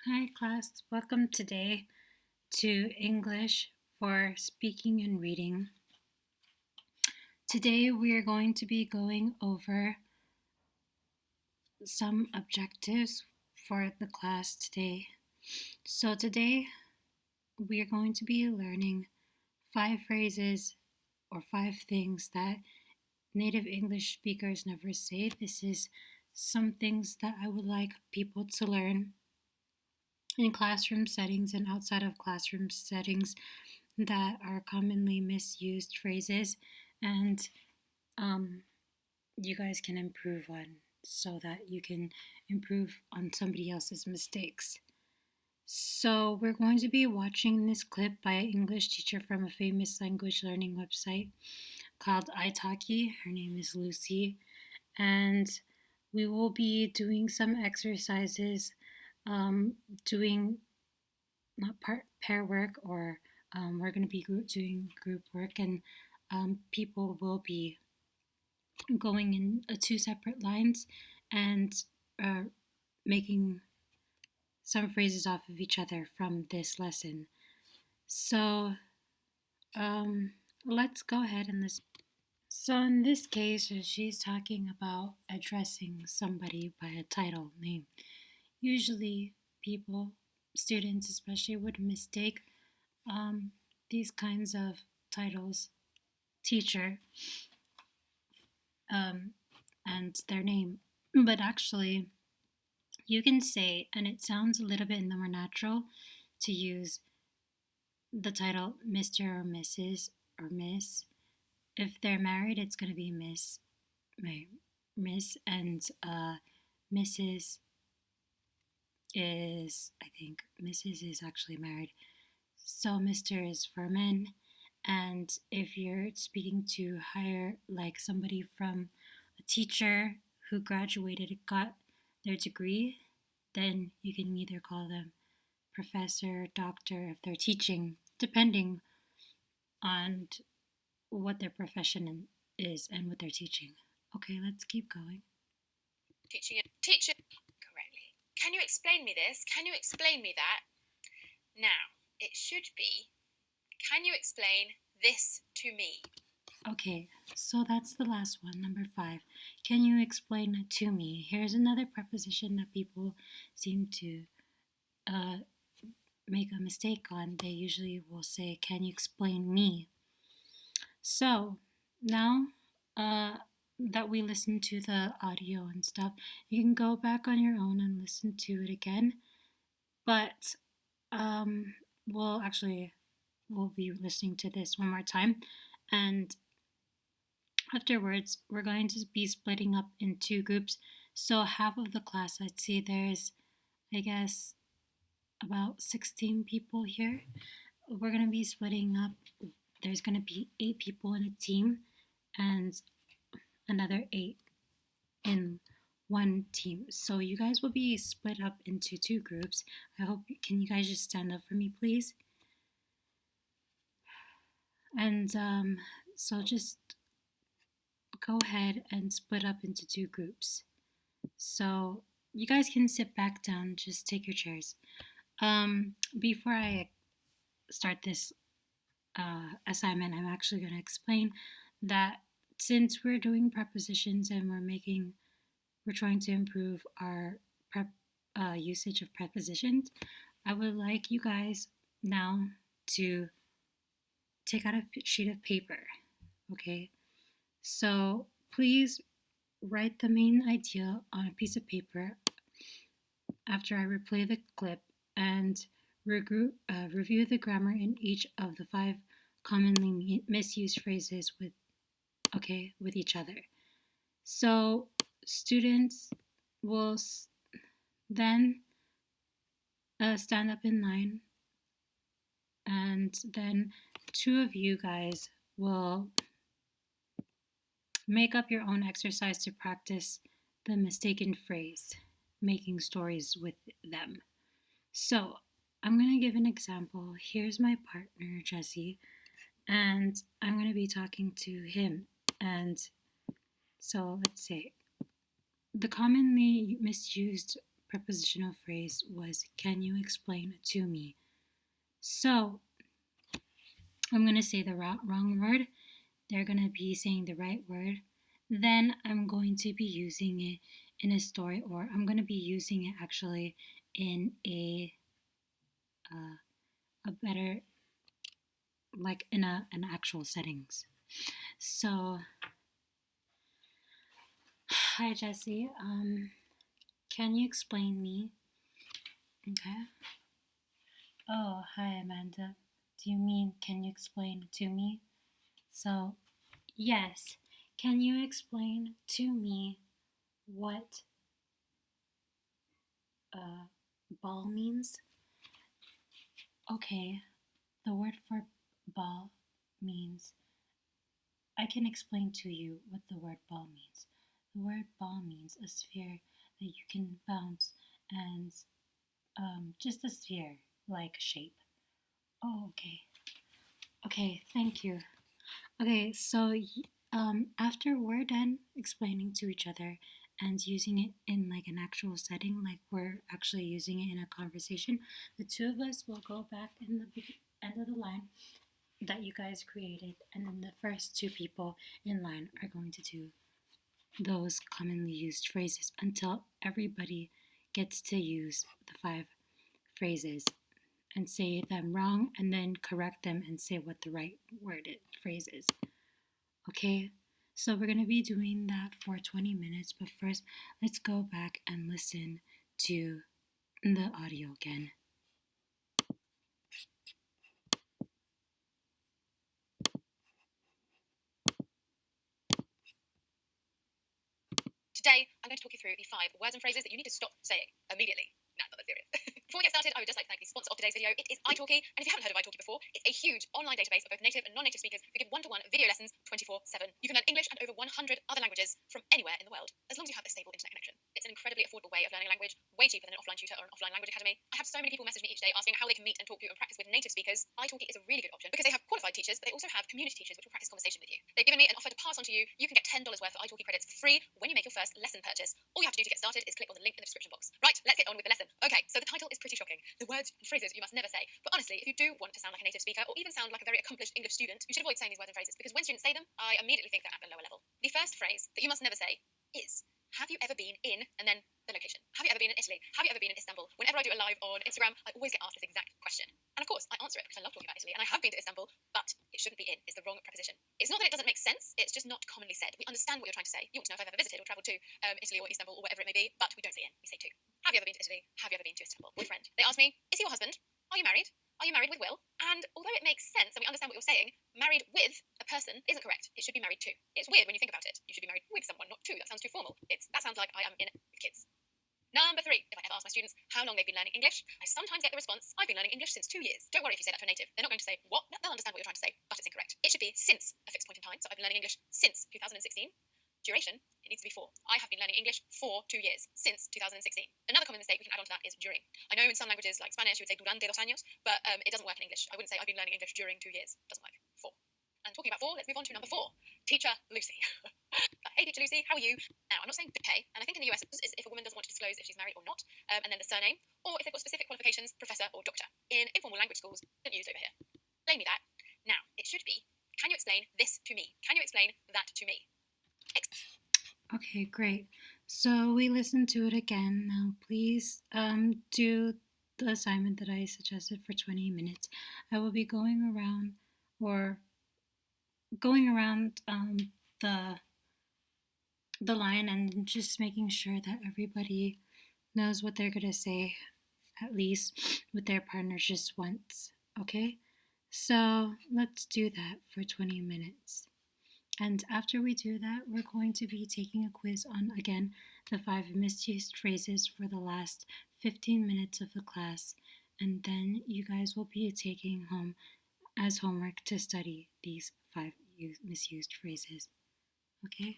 Hi, class. Welcome today to English for Speaking and Reading. Today we are going to be going over some objectives for the class today. So, today we are going to be learning 5 phrases or 5 things that native English speakers never say. This is some things that I would like people to learn in classroom settings and outside of classroom settings that are commonly misused phrases, and um, you guys can improve on so that you can improve on somebody else's mistakes. So, we're going to be watching this clip by an English teacher from a famous language learning website called italki. Her name is Lucy, and we will be doing some exercises, doing not pair work, or we're going to be doing group work, and people will be going in 2 separate lines and uh, making some phrases off of each other from this lesson. So let's go ahead and listen. So in this case, she's talking about addressing somebody by a title name. Usually, people, students especially, would mistake um, these kinds of titles, teacher, um, and their name. But actually, you can say, and it sounds a little bit more natural to use the title Mr. or Mrs. or Miss. If they're married, it's going to be Miss, right? Miss, and Mrs. is, I think, Mrs. is actually married. So Mr. is for men. And if you're speaking to hire like somebody from a teacher who graduated, got their degree, then you can either call them professor, doctor if they're teaching, depending on what their profession is and what they're teaching. Okay, let's keep going. Teacher correctly. Can you explain me this? Can you explain me that? Now, it should be, can you explain this to me? Okay, so that's the last one, number 5. Can you explain it to me? Here's another preposition that people seem to uh, make a mistake on. They usually will say, can you explain me? So now that we listen to the audio and stuff, you can go back on your own and listen to it again. But um, we'll be listening to this one more time. And afterwards, we're going to be splitting up in 2 groups. So half of the class, I'd say there's, I guess, about 16 people here. We're going to be splitting up. There's going to be 8 people in a team and another 8 in one team. So you guys will be split up into 2 groups. I hope, can you guys just stand up for me, please? And so just go ahead and split up into 2 groups. So you guys can sit back down, just take your chairs. Before I start this assignment, I'm actually going to explain that since we're doing prepositions and we're trying to improve our usage of prepositions, I would like you guys now to take out a sheet of paper, okay? So please write the main idea on a piece of paper after I replay the clip and review the grammar in each of the 5 commonly misused phrases with each other. So students will then stand up in line, and then 2 of you guys will make up your own exercise to practice the mistaken phrase, making stories with them. So I'm going to give an example. Here's my partner, Jesse, and I'm going to be talking to him. And so let's say the commonly misused prepositional phrase was, can you explain to me? So I'm going to say the wrong word. They're going to be saying the right word. Then I'm going to be using it in a story, or I'm going to be using it actually in a better, like in an actual settings. So, hi Jesse. Can you explain me? Okay. Oh, hi Amanda. Do you mean can you explain to me? So, yes. Can you explain to me what ball means? Okay. The word for ball means, I can explain to you what the word ball means. The word ball means a sphere that you can bounce, and just a sphere like shape. Oh, okay. Okay, thank you. Okay, so after we're done explaining to each other and using it in like an actual setting, like we're actually using it in a conversation, the two of us will go back in the end of the line that you guys created, and then the first two people in line are going to do those commonly used phrases until everybody gets to use the 5 phrases and say them wrong, and then correct them and say what the right phrase is. Okay? So we're going to be doing that for 20 minutes, but first let's go back and listen to the audio again. Today, I'm going to talk you through the 5 words and phrases that you need to stop saying immediately. No, not that serious. Before we get started, I would just like to thank the sponsor of today's video. It is italki, and if you haven't heard of italki before, it's a huge online database of both native and non-native speakers who give one-to-one video lessons 24/7. You can learn English and over 100 other languages from anywhere in the world, as long as you have a stable internet connection. It's an incredibly affordable way of learning a language, way cheaper than an offline tutor or an offline language academy. I have so many people message me each day asking how they can meet and talk to and practice with native speakers. italki is a really good option because they have qualified teachers, but they also have community teachers which will practice conversation with you. They've given me an offer to pass on to you. You can get $10 worth of italki credits for free when you make your first lesson purchase. All you have to do to get started is click on the link in the description box. Right, let's get on with the lesson. Okay, so the title is pretty shocking. The words and phrases you must never say. But honestly, if you do want to sound like a native speaker or even sound like a very accomplished English student, you should avoid saying these words and phrases because when students say them, I immediately think they're at a lower level. The first phrase that you must never say is, have you ever been in, and then the location. Have you ever been in Italy? Have you ever been in Istanbul? Whenever I do a live on Instagram, I always get asked this exact question. And of course, I answer it because I love talking about Italy, and I have been to Istanbul, but it shouldn't be in. It's the wrong preposition. It's not that it doesn't make sense, it's just not commonly said. We understand what you're trying to say. You want to know if I've ever visited or travelled to Italy or Istanbul or whatever it may be, but we don't say in, we say to. Have you ever been to Italy? Have you ever been to Istanbul? Boyfriend. They ask me, is he your husband? Are you married? Are you married with Will? And although it makes sense and we understand what you're saying, married with a person isn't correct. It should be married to. It's weird when you think about it. You should be married with someone, not to. That sounds too formal. That sounds like I am in with kids. Number 3, if I ever ask my students how long they've been learning English, I sometimes get the response, I've been learning English since 2 years. Don't worry if you say that to a native. They're not going to say, what? They'll understand what you're trying to say, but it's incorrect. It should be since a fixed point in time. So I've been learning English since 2016. Duration, it needs to be for. I have been learning English for 2 years, since 2016. Another common mistake we can add on to that is during. I know in some languages, like Spanish, you would say durante 2 años, but it doesn't work in English. I wouldn't say I've been learning English during 2 years. It doesn't work. For. And talking about for, let's move on to number 4. Teacher Lucy. Hey, Teacher Lucy, how are you? Now, I'm not saying okay, and I think in the US, it's if a woman doesn't want to disclose if she's married or not, and then the surname, or if they've got specific qualifications, professor or doctor. In informal language schools, don't use over here. Blame me that. Now, it should be, can you explain this to me? Can you explain that to me? Okay, great. So we listened to it again. Now, please do the assignment that I suggested for 20 minutes. I will be going around the line and just making sure that everybody knows what they're gonna say, at least with their partner just once. Okay? So let's do that for 20 minutes. And after we do that, we're going to be taking a quiz on, again, the 5 misused phrases for the last 15 minutes of the class. And then you guys will be taking home as homework to study these 5 misused phrases. Okay?